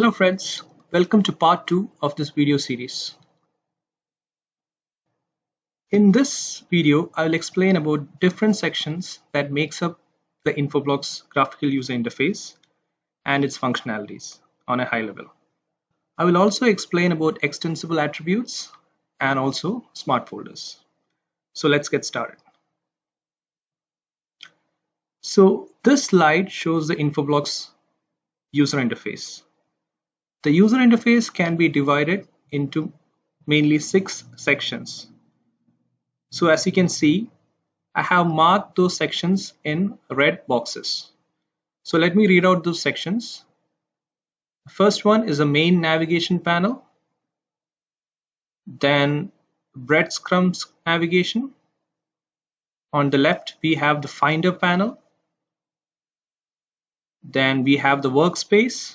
Hello friends, welcome to part 2 of this video series. In this video, I will explain about different sections that makes up the Infoblox graphical user interface and its functionalities on a high level. I will also explain about extensible attributes and also smart folders. So let's get started. So this slide shows the Infoblox user interface. The user interface can be divided into mainly 6 sections. So as you can see, I have marked those sections in red boxes. So let me read out those sections. The first one is the main navigation panel, then breadcrumbs navigation. On the left, we have the Finder panel. Then we have the workspace.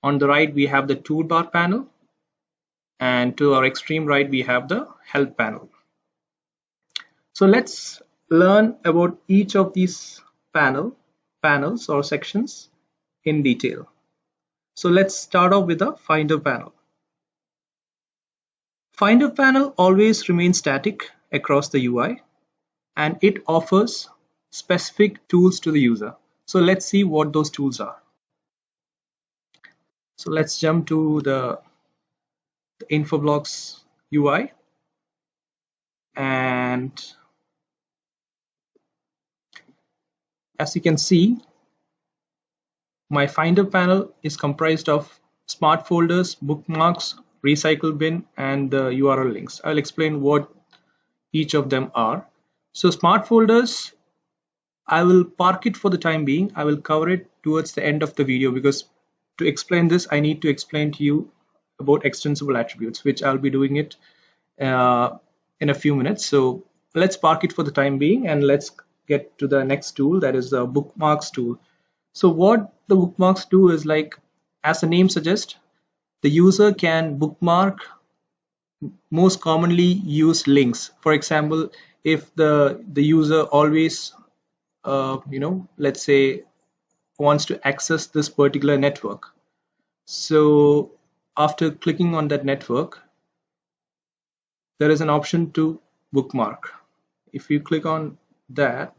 On the right, we have the toolbar panel. And to our extreme right, we have the help panel. So let's learn about each of these panels or sections in detail. So let's start off with the Finder panel. Finder panel always remains static across the UI and it offers specific tools to the user. So let's see what those tools are. So let's jump to the Infoblox UI, and as you can see, my Finder panel is comprised of smart folders, bookmarks, recycle bin, and the URL links. I'll explain what each of them are. So smart folders, I will park it for the time being. I will cover it towards the end of the video because to explain this, I need to explain to you about extensible attributes, which I'll be doing it in a few minutes. So let's park it for the time being and let's get to the next tool, that is the bookmarks tool. So what the bookmarks do is, like as the name suggests, the user can bookmark most commonly used links. For example, if the user always let's say wants to access this particular network, so after clicking on that network there is an option to bookmark. If you click on that,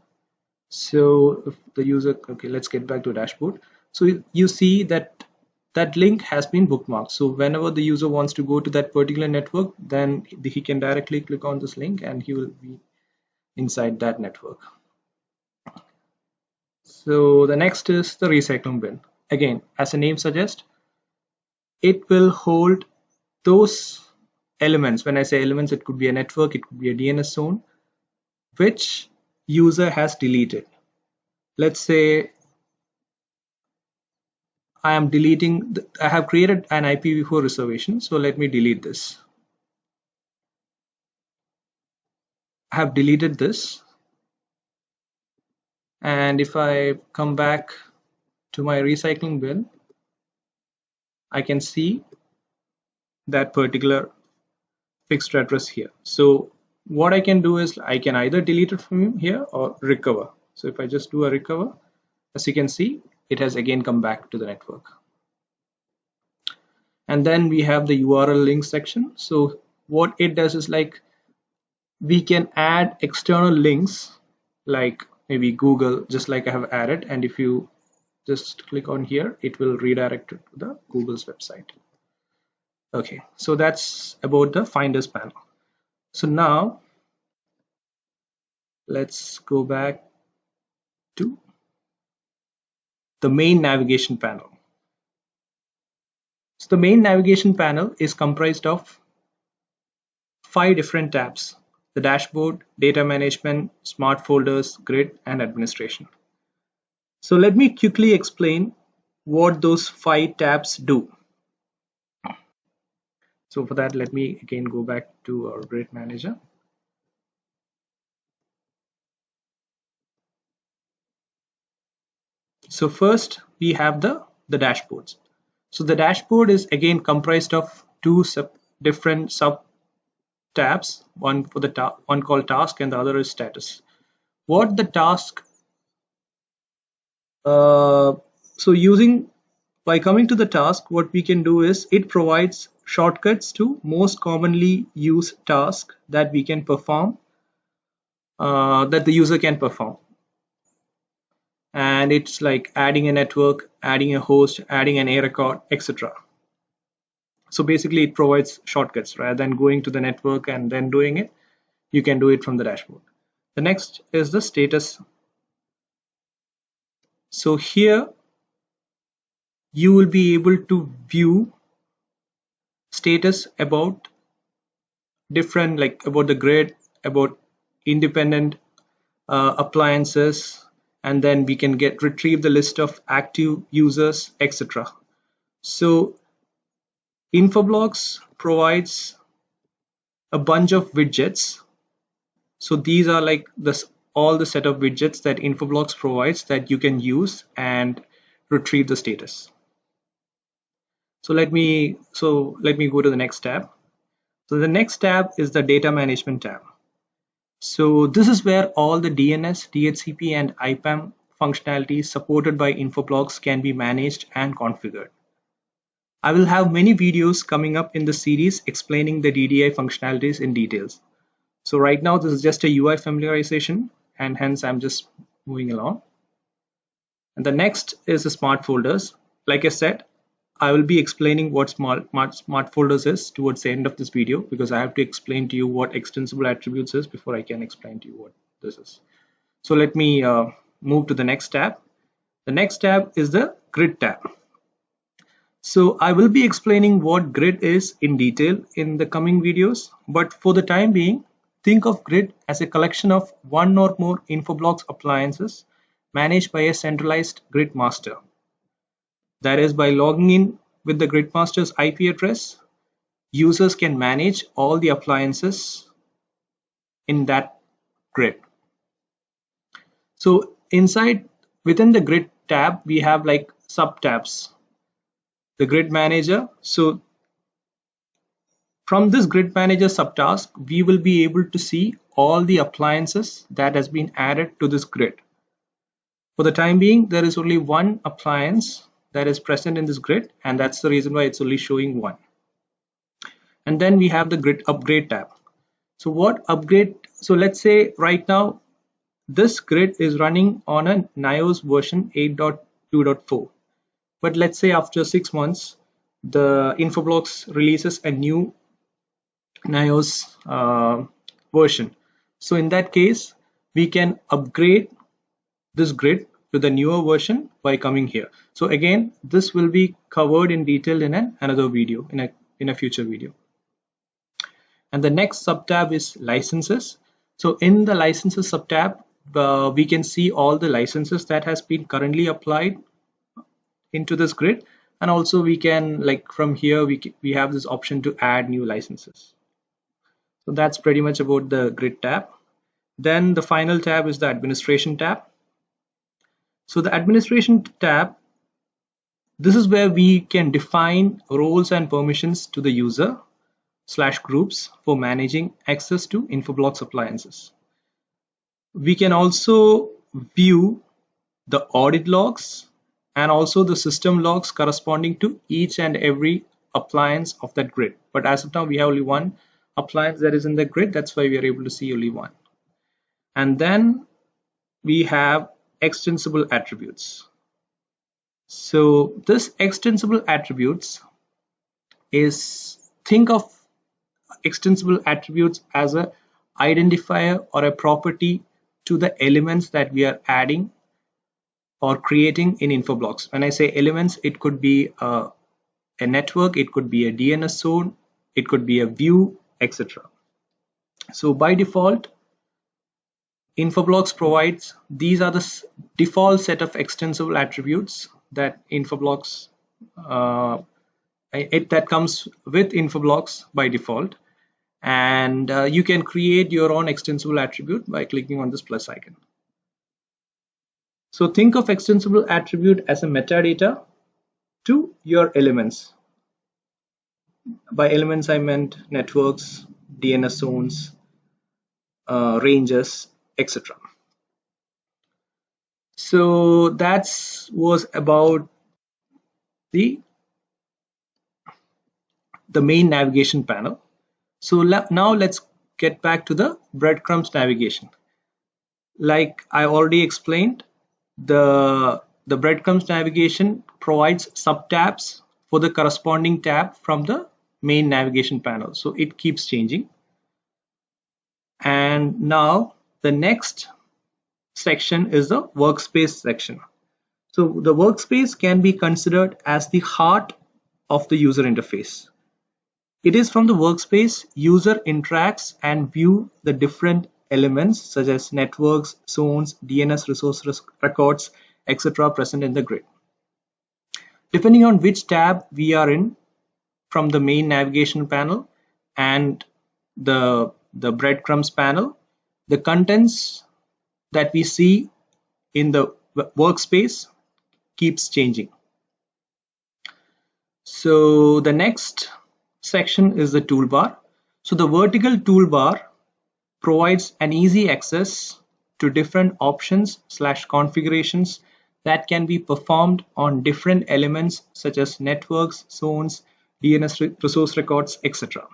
so if the user, okay, let's get back to dashboard. So you see that that link has been bookmarked. So whenever the user wants to go to that particular network, then he can directly click on this link and he will be inside that network. So the next is the recycling bin. Again, as the name suggests, it will hold those elements. When I say elements, it could be a network, it could be a DNS zone, which user has deleted. Let's say I am deleting, I have created an IPv4 reservation, so let me delete this. I have deleted this, and if I come back to my recycling bin, I can see that particular fixed address here. So what I can do is I can either delete it from here or recover. So if I just do a recover, as you can see, it has again come back to the network. And then we have the URL link section. So what it does is, like, we can add external links like maybe Google, just like I have added, and if you just click on here, it will redirect it to the Google's website. Okay, so that's about the Finders panel. So now let's go back to the main navigation panel. So the main navigation panel is comprised of 5 different tabs: the dashboard, data management, smart folders, grid, and administration. So let me quickly explain what those 5 tabs do. So for that, let me again go back to our grid manager. So first we have the dashboards. So the dashboard is again comprised of 2 different sub tabs, one for the one called task and the other is status. What the task, so using by coming to the task, what we can do is it provides shortcuts to most commonly used tasks that we can perform, that the user can perform. And it's like adding a network, adding a host, adding an A record, etc. So basically it provides shortcuts rather than going to the network and then doing it. You can do it from the dashboard. The next is the status. So here you will be able to view status about different, like about the grid, about independent appliances, and then we can retrieve the list of active users, etc. So Infoblox provides a bunch of widgets. So these are like all the set of widgets that Infoblox provides that you can use and retrieve the status. So let me go to the next tab. So the next tab is the data management tab. So this is where all the DNS, DHCP and IPAM functionalities supported by Infoblox can be managed and configured. I will have many videos coming up in the series explaining the DDI functionalities in details. So right now this is just a UI familiarization, and hence I'm just moving along. And the next is the smart folders. Like I said, I will be explaining what smart folders is towards the end of this video, because I have to explain to you what extensible attributes is before I can explain to you what this is. So let me move to the next tab. The next tab is the grid tab. So I will be explaining what grid is in detail in the coming videos, but for the time being, think of grid as a collection of one or more Infoblox appliances managed by a centralized grid master. That is, by logging in with the grid master's IP address, users can manage all the appliances in that grid. So within the grid tab, we have like sub tabs. The grid manager. So from this grid manager subtask, we will be able to see all the appliances that has been added to this grid. For the time being, there is only one appliance that is present in this grid, and that's the reason why it's only showing one. And then we have the grid upgrade tab. So what upgrade? So let's say right now this grid is running on a NIOS version 8.2.4. But let's say after 6 months, the Infoblox releases a new NIOS version. So in that case, we can upgrade this grid to the newer version by coming here. So again, this will be covered in detail in another video, in a future video. And the next subtab is licenses. So in the licenses subtab, we can see all the licenses that has been currently applied into this grid, and also we can, like, from here we have this option to add new licenses. So that's pretty much about the grid tab. Then the final tab is the administration tab. So the administration tab, this is where we can define roles and permissions to the user / groups for managing access to Infoblox appliances. We can also view the audit logs and also the system logs corresponding to each and every appliance of that grid. But as of now, we have only one appliance that is in the grid. That's why we are able to see only one. And then we have extensible attributes. So this extensible attributes is, think of extensible attributes as a identifier or a property to the elements that we are adding or creating in Infoblox. When I say elements, it could be a network, it could be a DNS zone, it could be a view, etc. So by default, Infoblox provides, these are the default set of extensible attributes that Infoblox that comes with Infoblox by default, and you can create your own extensible attribute by clicking on this plus icon. So think of extensible attribute as a metadata to your elements. By elements, I meant networks, DNS zones, ranges, etc. So that was about the main navigation panel. So now let's get back to the breadcrumbs navigation. Like I already explained, the breadcrumbs navigation provides subtabs for the corresponding tab from the main navigation panel. So it keeps changing. And now the next section is the workspace section. So the workspace can be considered as the heart of the user interface. It is from the workspace user interacts and view the different elements such as networks, zones, DNS resource records, etc. present in the grid. Depending on which tab we are in from the main navigation panel and the breadcrumbs panel, the contents that we see in the workspace keeps changing. So the next section is the toolbar. So the vertical toolbar provides an easy access to different options / configurations that can be performed on different elements such as networks, zones, DNS resource records, etc.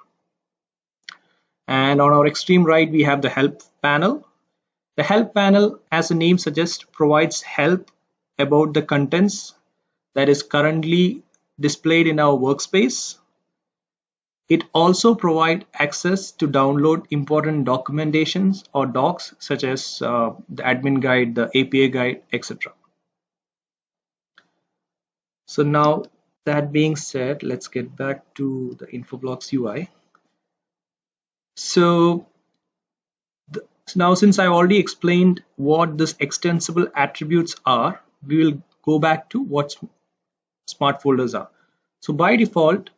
And on our extreme right, we have the help panel. The help panel, as the name suggests, provides help about the contents that is currently displayed in our workspace. It also provides access to download important documentations or docs such as the admin guide, the API guide, etc. So now that being said, let's get back to the Infoblox UI. So now since I already explained what these extensible attributes are, we will go back to what smart folders are. So by default,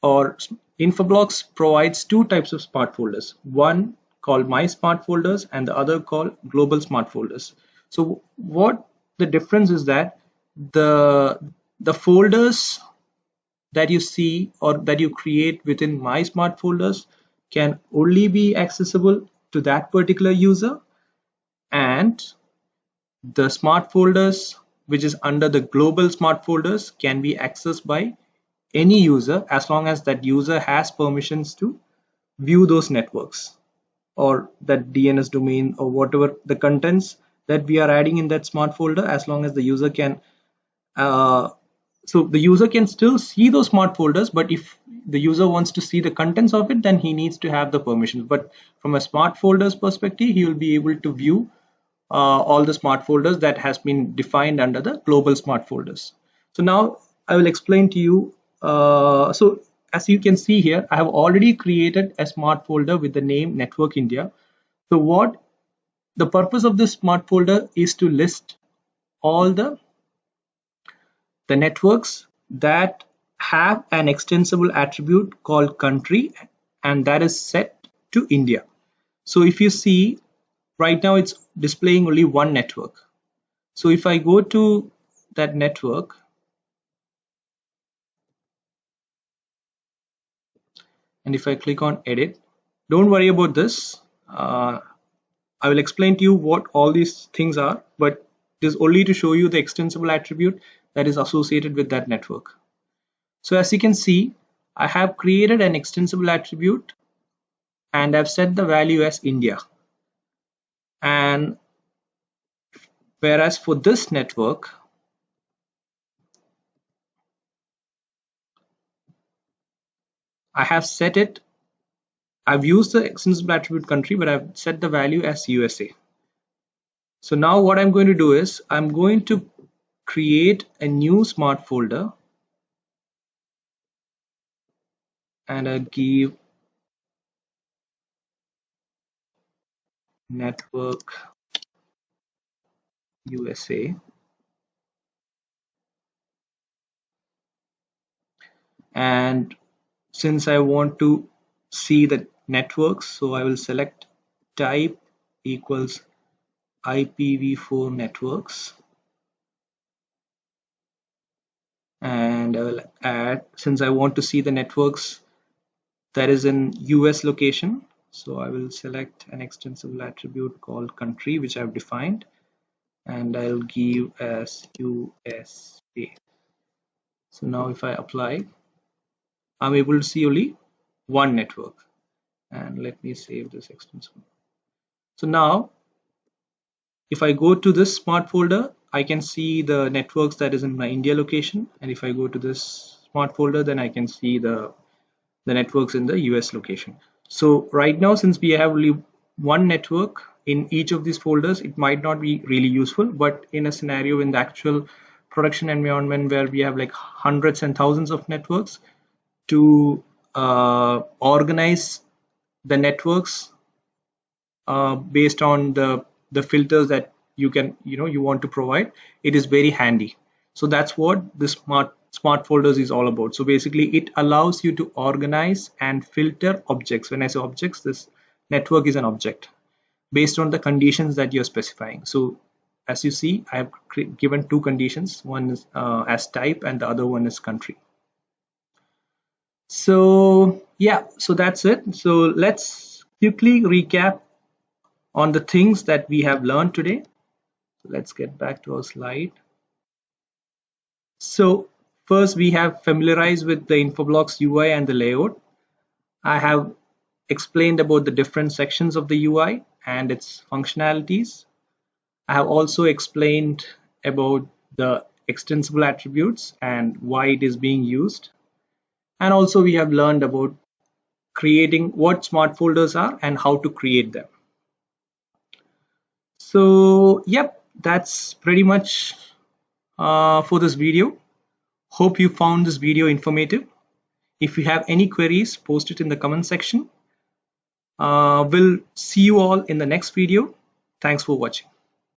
or Infoblox provides two types of smart folders, one called My Smart Folders and the other called Global Smart Folders. So what the difference is that the folders that you see or that you create within My Smart Folders can only be accessible to that particular user, and the smart folders which is under the global smart folders can be accessed by any user as long as that user has permissions to view those networks or that DNS domain or whatever the contents that we are adding in that smart folder. As long as the user can so the user can still see those smart folders, but if the user wants to see the contents of it, then he needs to have the permissions. But from a smart folders perspective, he will be able to view all the smart folders that has been defined under the global smart folders. So now I will explain to you. So as you can see here, I have already created a smart folder with the name Network India. So what the purpose of this smart folder is to list all the networks that have an extensible attribute called country, and that is set to India. So if you see right now, it's displaying only one network. So if I go to that network and if I click on edit, don't worry about this. I will explain to you what all these things are, but it is only to show you the extensible attribute that is associated with that network. So as you can see, I have created an extensible attribute and I've set the value as India. And whereas for this network, I have set it, I've used the extensible attribute country, but I've set the value as USA. So now what I'm going to do is I'm going to create a new smart folder and I'll give network USA, and since I want to see the networks, so I will select type equals IPv4 networks, and I will add, since I want to see the networks that is in US location, so I will select an extensible attribute called country which I've defined, and I'll give as USA. So now if I apply, I'm able to see only one network. And let me save this extension. So now if I go to this smart folder, I can see the networks that is in my India location. And if I go to this smart folder, then I can see the networks in the US location. So right now, since we have only one network in each of these folders, it might not be really useful, but in a scenario in the actual production environment where we have like hundreds and thousands of networks, to organize the networks based on the filters that you want to provide, it is very handy. So that's what the smart folders is all about. So basically it allows you to organize and filter objects. When I say objects, this network is an object based on the conditions that you're specifying. So as you see, I have given two conditions. One is as type and the other one is country. So yeah, so that's it. So let's quickly recap on the things that we have learned today. Let's get back to our slide. So first we have familiarized with the Infoblox UI and the layout. I have explained about the different sections of the UI and its functionalities. I have also explained about the extensible attributes and why it is being used. And also we have learned about creating what smart folders are and how to create them. So yep, that's pretty much for this video. Hope you found this video informative. If you have any queries, post it in the comment section. We'll see you all in the next video. Thanks for watching.